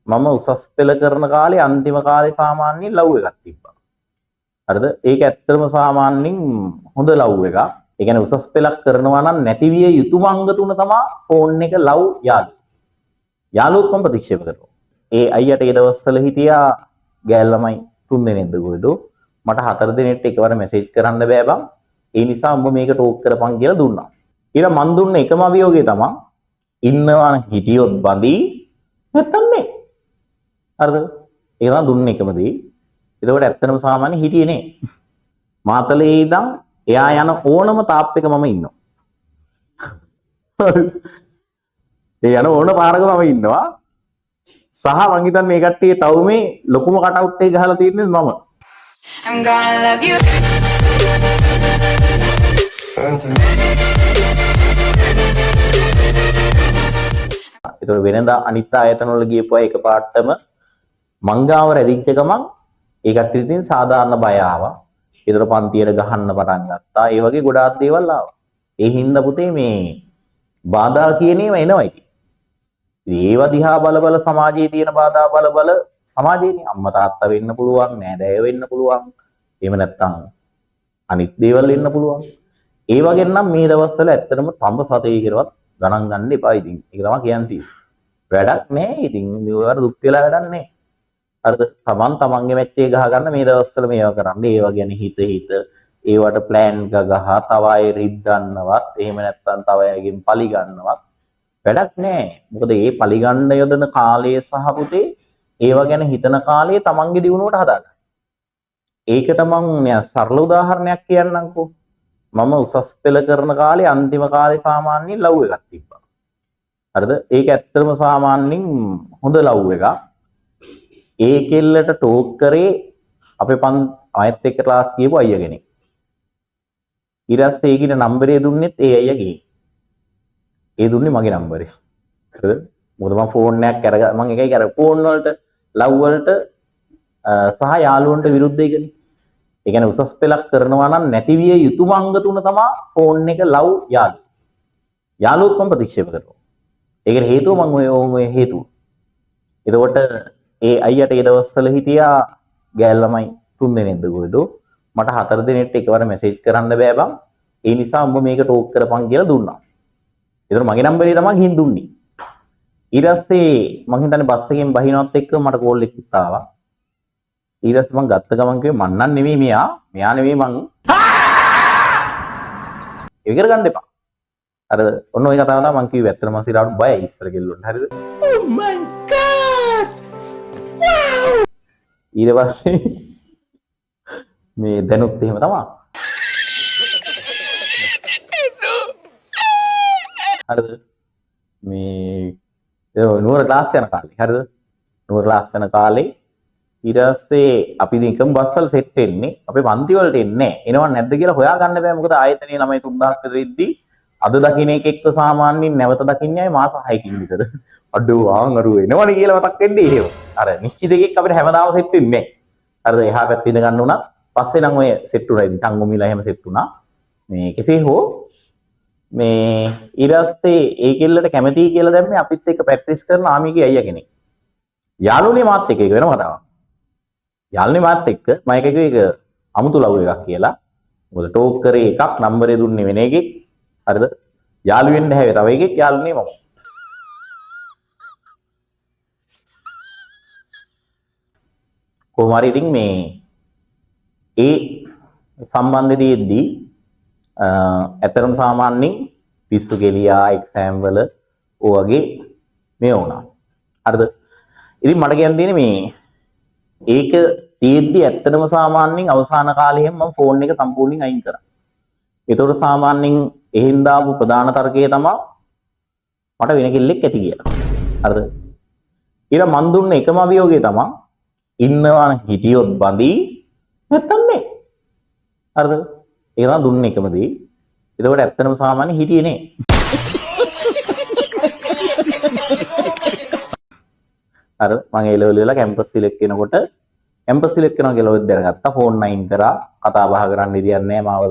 මම උසස් පෙළ කරන කාලේ අන්තිම කාලේ සාමාන්‍යයෙන් ලව් එකක් තිබ්බා. හරිද? ඒක ඇත්තටම සාමාන්‍යයෙන් හොඳ ලව් එකක්. ඒ කියන්නේ උසස් පෙළක් කරනවා නම් නැතිවිය යුතුම අංග තුන තමයි ෆෝන් එක ලව් යාළු. යාළුවොත් මම ප්‍රතික්ෂේප කරනවා. ඒ අයියට ඒ දවස්වල හිටියා ගෑල් ළමයි 3 දෙනෙක්ද කොහෙද? මට 4 දෙනෙක්ට එකවර මැසේජ් කරන්න බෑ බං. ඒ නිසා උඹ මේක ටෝක් කරපන් කියලා දුන්නා. ඊට මන් දුන්න එකම අභියෝගය තමයි ඉන්නවා හිටියොත් බඳි නැත්තම් නේ. හරිද? ඒක තමයි දුන්නේ එකම දේ. ඒකෝට ඇත්තටම සාමාන්‍ය හිටියේ නේ. මාතලේ ඉඳන් එයා යන ඕනම තාප් එක මම ඉන්නවා. ඒ යන ඕන පාරක මම ඉන්නවා. සහ මං හිතන්නේ මේ කට්ටිය ටවුමේ ලොකුම කටවුට් එක ගහලා තියෙන්නේ මම. I'm gonna love you. ඒක වෙනදා අනිත් ආයතන වල ගියපුවා එකපාරටම මංගාව රැදිච්ච ගමන් ඒ කට්ටිය ඉතින් සාධාරණ බය ආවා. ඒතර පන්තියට ගහන්න පටන් ගත්තා. ඒ වගේ ගොඩාක් දේවල් ආවා. ඒ හින්දා පුතේ මේ බාධා කියන ඒවා එනවා ඉතින්. ඒවා දිහා බල බල සමාජයේ තියෙන බාධා බල බල සමාජයේනේ අම්මා තාත්තා වෙන්න පුළුවන්, නෑදෑයෝ වෙන්න පුළුවන්. එහෙම නැත්නම් අනිත් දේවල් වෙන්න පුළුවන්. ඒ වගේ නම් මේ දවස්වල ඇත්තටම තඹ සතේ කියලාවත් ගණන් ගන්න එපා ඉතින්. ඒක තමයි කියන්නේ. වැඩක් නෑ ඉතින්. මේවට දුක් වෙලා වැඩක් නෑ. හරිද? තමන්ගේ මැච්චේ ගහ ගන්න මේ දවස්වල මේවා කරන්න. ඒවා ගැන හිත ඒවට ප්ලෑන් ගහ තව අය රිද්දන්නවත් එහෙම නැත්නම් තව අයගෙන් පලි ගන්නවත් වැඩක් නෑ. මොකද මේ පලි ගන්න යොදන කාලය සහ පුතේ ඒවා ගැන හිතන කාලයේ තමන්ගේ දියුණුවට හදාගන්න. ඒකට මම සරල උදාහරණයක් කියන්නම්කෝ. මම උසස් පෙළ කරන කාලේ අන්තිම කාලේ සාමාන්‍යයෙන් ලව් එකක් තිබ්බා. හරිද? ඒක ඇත්තටම සාමාන්‍යයෙන් හොඳ ලව් එකක්. ඒ කෙල්ලට ටෝක් කරේ අපේ ආයෙත් එක්ක ක්ලාස් ගියපු අයියා කෙනෙක්. ඊට පස්සේ ඒකිට නම්බරේ දුන්නෙත් ඒ අයියා ගියේ. ඒ දුන්නේ මගේ නම්බරේ. හරිද? මොකද මම ෆෝන් එකක් අරගෙන මම එකයි අර ෆෝන් වලට ලව් වලට සහ යාළුවන්ට විරුද්ධ එකනේ. ඒ කියන්නේ උසස් පෙළක් කරනවා නම් නැතිවිය යුතුම අංග තුන තමයි ෆෝන් එක ලව් යාළු. යාළුවොත් මම ප්‍රතික්ෂේප කරනවා. ඒකට හේතුව මම ඔය හේතුව. එතකොට ඒ අයියට ඒ දවස්වල හිටියා ගෑල් ළමයි 3 දෙනෙක්ද කොහෙද? මට 4 දෙනෙක්ට එකවර මැසේජ් කරන්න බෑ බං. ඒ නිසා උඹ මේක ටෝක් කරපන් කියලා දුන්නා. ඒතර මගේ නම්බරේ තමයි ගිහින් දුන්නේ. ඊට පස්සේ මං හිතන්නේ බස් එකෙන් බහිනවත් එක්ක මට කෝල් එකක් ආවා. ඊට පස්සේ මං ගත්ත ගමන් කිව්වේ මං නම් නෙමෙයි මෙයා නෙමෙයි මං. ඒක කරගන්න එපා. අර ඔන්න ඔය කතාව තමයි මං කිව්වේ ඇත්තටම මං සිරාට බයයි ඉස්සර කෙල්ලොන්ට. හරිද? Oh my god. Wow. ඊට පස්සේ මේ දැනුත් එහෙම තමයි. හරිද? මේ නුවර ක්ලාස් යන කාලේ. හරිද? නුවර ක්ලාස් යන කාලේ ඊට පස්සේ අපි නිකම් බස් වල සෙට් වෙන්නේ. අපේ පන්ති වලට එන්නේ නැහැ. එනව නැද්ද කියලා හොයාගන්න බෑ. මොකද ආයතනයේ ළමයි 3000ක් විතර ඉද්දි අද දකින්න එකෙක්ව සාමාන්‍යයෙන් නැවත දකින්නේ ආයේ මාස 6කින් විතර. අඩෝ ආන්ගරු එනවනේ කියලා මතක් වෙන්නේ එහෙම. අර නිශ්චිත එකෙක් අපිට හැමදාම සෙට් වෙන්නේ නැහැ. හරිද? එහා පැත්තේ ඉඳ ගන්න උනා. පස්සේ නම් ඔය සෙට් උනා. ඉතින් ටංගොමිලා එහෙම සෙට් උනා. මේ කෙසේ හෝ මේ ඊරස්තේ ඒ කෙල්ලට කැමතියි කියලා දැම්මේ අපිත් එක්ක ප්‍රැක්ටිස් කරන ආමිගේ අයියා කෙනෙක්. යාළුවනේ මාත් එක්ක ඒක වෙනම කතාවක්. යාළුවනේ මාත් එක්ක මම එක ඒක අමුතු ලව් එකක් කියලා. මොකද ටෝක් කරේ එකක් නම්බරේ දුන්නේ වෙන එකෙක්. හරිද? යාළු වෙන්න හැවේ තව එකෙක් යාළුවනේ මම. කොහොම හරි ඉතින් මේ ඒ සම්බන්ධයේදී ඇතරම් සාමාන්‍යයෙන් පිස්සු ගෙලියා එක්සෑම් වල ඔය වගේ මේ වුණා. හරිද? ඉතින් මට කියන්න තියෙන්නේ මේ ඒක තියෙද්දි ඇත්තටම සාමාන්‍යයෙන් අවසාන කාලෙම මම ෆෝන් එක සම්පූර්ණයෙන් අයින් කරා. ඒතකොට සාමාන්‍යයෙන් එහෙන් දාපු ප්‍රධාන තර්කය තමයි මට වෙන කෙල්ලෙක් ඇති කියලා. හරිද? ඊට මන් දුන්න එකම අභියෝගය තමයි ඉන්නවා හිටියොත් බඳි නැත්තම් නේ. හරිද? ඒක තමයි දුන්නේ එකම දේ. ඒකෝට ඇත්තටම සාමාන්‍ය හිටියේ නේ. අර මම ඒ ලෙවල් වල කැම්පස් සිලෙක්ට් කරනකොට කැම්පස් සිලෙක්ට් කරනවා කියලා ඔයත් දැනගත්තා. ෆෝන් 9 කරා කතා බහ කරන්න ඉදියක් නැහැ මාව.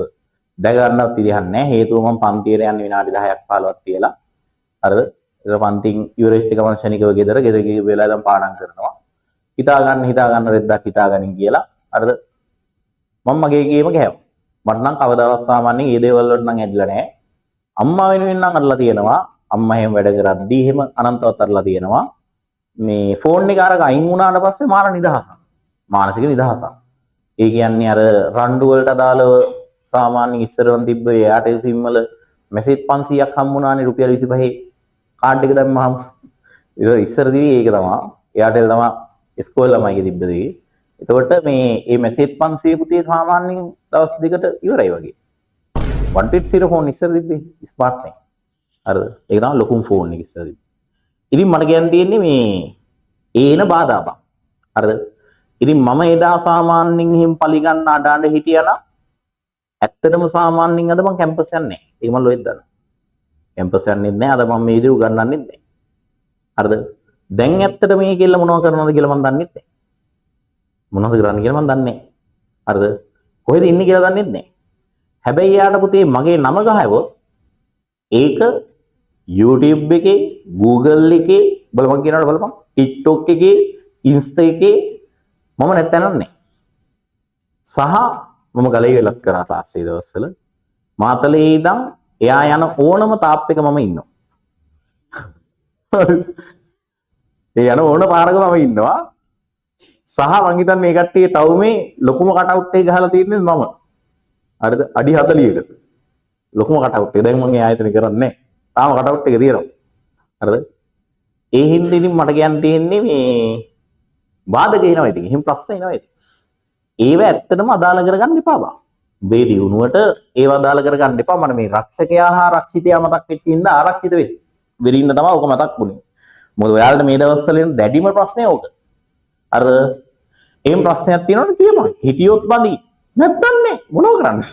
දැක ගන්නවත් ඉදියක් නැහැ. හේතුව මම පන්තියට යන්න විනාඩි 10ක් 15ක් තියලා. හරිද? ඒක පන්තින් ඉවරෙච්ච ගමන් ශනිකව ගෙදර ගිහ වෙලා දැන් පාඩම් කරනවා. හිතා ගන්න රෙද්දක් හිතා ගනින් කියලා අරද මම මගේ ගේම ගෑවා. මට නම් කවදාවත් සාමාන්‍යයෙන් මේ දේවල් වලට නම් ඇදිලා නැහැ. අම්මා වෙනුවෙන් නම් අරලා තියෙනවා. අම්මා එහෙම වැඩ කරද්දී එහෙම අනන්තවත් අරලා තියෙනවා. මේ ෆෝන් එක අරක අයින් වුණාට පස්සේ මාන නිදහසක්. මානසික නිදහසක්. ඒ කියන්නේ අර රණ්ඩු වලට අදාළව සාමාන්‍යයෙන් ඉස්සරවන් තිබ්බ එයාටෙල් සිම් වල මැසේජ් 500ක් හම්බුණානේ රුපියල් 25 කාඩ් එක දැම්මහම. ඒක ඉස්සර දිවි ඒක තමයි. එයාටෙල් තමයි ඉස්කෝල ළමයිගේ තිබ්බ දේ. එතකොට මේ මැසේජ් 500 පුතේ සාමාන්‍යයෙන් දවස් දෙකට ඉවරයි වගේ. 120 ෆෝන් ඉස්සර තිබ්බේ ස්මාර්ට් නේ. හරිද? ඒක තමයි ලොකුම ෆෝන් එක ඉස්සර තිබ්බේ. ඉතින් මට කියන්න තියෙන්නේ මේ ඒන බාධා බං. හරිද? ඉතින් මම එදා සාමාන්‍යයෙන් එහෙම පරිගන්න අඩාඬ හිටියා නම් ඇත්තටම සාමාන්‍යයෙන් අද මම කැම්පස් යන්නේ නැහැ. ඒක මම ලොයිත් දන්නවා. කැම්පස් යන්නේ නැහැ. අද මම මේ ඉදිරි උගන්වන්නෙත් නැහැ. හරිද? දැන් ඇත්තට මේ කෙල්ල මොනව කරනවද කියලා මම දන්නෙත් නැහැ. මොනවද කරන්නේ කියලා මම දන්නේ නැහැ. හරිද? කොහෙද ඉන්නේ කියලා දන්නෙත් නැහැ. හැබැයි යාට පුතේ මගේ නම ගහවොත් ඒක YouTube එකේ Google එකේ බලපන් කියනවාට බලපන් TikTok එකේ Insta එකේ මම නැත්තනම් නැහැ. සහ මම ගලේ වෙලක් කරා තාස්සේ දවස්වල මාතලේ ඉඳන් එයා යන ඕනම තාප් එක මම ඉන්නවා. ඒ යන ඕන පාරක මම ඉන්නවා. සහ මං හිතන්නේ මේ කට්ටිය ටවුමේ ලොකුම කටවුට් එක ගහලා තියෙන්නේ මම. හරිද? අඩි 40කට. ලොකුම කටවුට් එක. දැන් මම ඒ ආයතන කරන්නේ නැහැ. තාම කටවුට් එක තියෙනවා. හරිද? ඒ හින්දා ඉතින් මට කියන්න තියෙන්නේ මේ බාධක එනවා ඉතින්. එහෙම ප්‍රශ්න එනවා ඉතින්. ඒව ඇත්තටම අදාළ කරගන්න එපා බා. මේ දිනුවට ඒව අදාළ කරගන්න එපා. මම මේ රක්ෂකයා හා රක්ෂිතයා මතක් වෙච්ච ඉඳලා ආරක්ෂිත වෙන්න තමයි ඔක මතක් වුනේ. මොකද ඔයාලට මේ දවස්වල එන දැඩිම ප්‍රශ්නේ ඕක. අර එහෙම ප්‍රශ්නයක් තියෙනවනේ කියපන්. හිටියොත් බඳි. නැත්තම් නේ මොනව කරන්නේ?